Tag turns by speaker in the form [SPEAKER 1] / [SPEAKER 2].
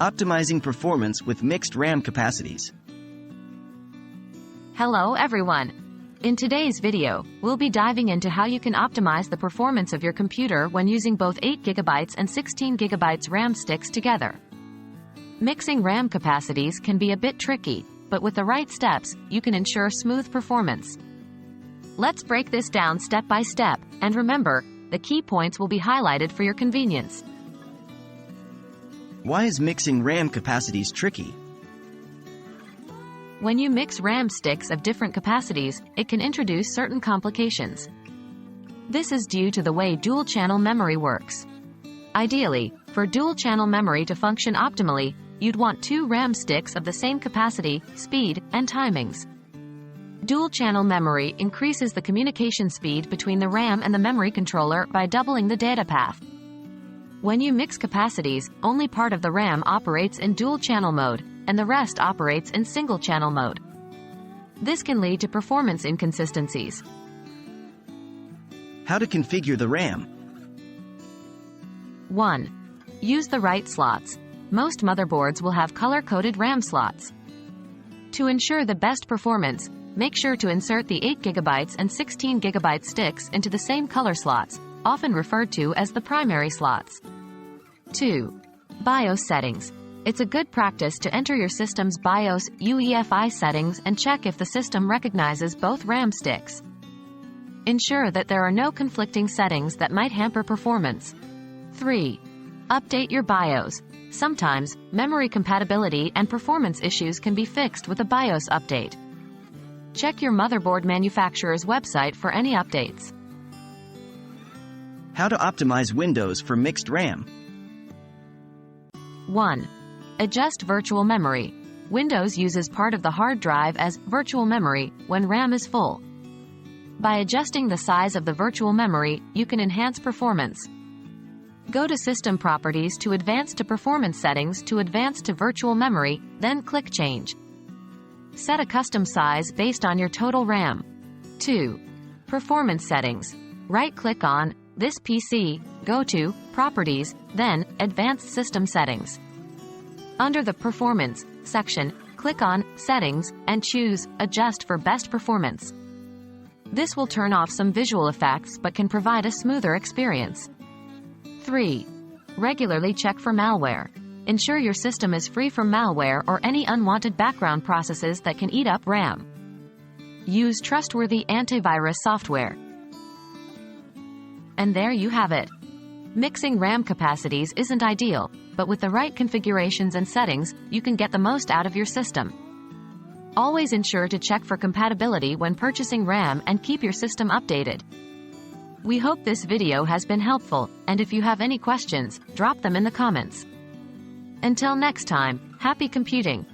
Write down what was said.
[SPEAKER 1] Optimizing performance with mixed RAM capacities.
[SPEAKER 2] Hello everyone. In today's video, we'll be diving into how you can optimize the performance of your computer when using both 8GB and 16GB RAM sticks together. Mixing RAM capacities can be a bit tricky, but with the right steps, you can ensure smooth performance. Let's break this down step by step, and remember, the key points will be highlighted for your convenience.
[SPEAKER 1] Why is mixing RAM capacities tricky?
[SPEAKER 2] When you mix RAM sticks of different capacities, it can introduce certain complications. This is due to the way dual-channel memory works. Ideally, for dual-channel memory to function optimally, you'd want two RAM sticks of the same capacity, speed, and timings. Dual-channel memory increases the communication speed between the RAM and the memory controller by doubling the data path. When you mix capacities, only part of the RAM operates in dual-channel mode, and the rest operates in single-channel mode. This can lead to performance inconsistencies.
[SPEAKER 1] How to configure the RAM?
[SPEAKER 2] 1. Use the right slots. Most motherboards will have color-coded RAM slots. To ensure the best performance, make sure to insert the 8GB and 16GB sticks into the same color slots, often referred to as the primary slots. 2. BIOS settings. It's a good practice to enter your system's BIOS UEFI settings and check if the system recognizes both RAM sticks. Ensure that there are no conflicting settings that might hamper performance. 3. Update your BIOS. Sometimes, memory compatibility and performance issues can be fixed with a BIOS update. Check your motherboard manufacturer's website for any updates.
[SPEAKER 1] How to optimize Windows for mixed RAM?
[SPEAKER 2] 1. Adjust virtual memory. Windows uses part of the hard drive as virtual memory when RAM is full. By adjusting the size of the virtual memory, you can enhance performance. Go to System Properties to Advanced to Performance Settings to Advanced to Virtual Memory, then click Change. Set a custom size based on your total RAM. 2. Performance Settings. Right-click on This PC, go to Properties, then Advanced System Settings. Under the Performance section, click on Settings and choose Adjust for Best Performance. This will turn off some visual effects but can provide a smoother experience. 3. Regularly check for malware. Ensure your system is free from malware or any unwanted background processes that can eat up RAM. Use trustworthy antivirus software. And there you have it. Mixing RAM capacities isn't ideal, but with the right configurations and settings, you can get the most out of your system. Always ensure to check for compatibility when purchasing RAM and keep your system updated. We hope this video has been helpful, and if you have any questions, drop them in the comments. Until next time, happy computing!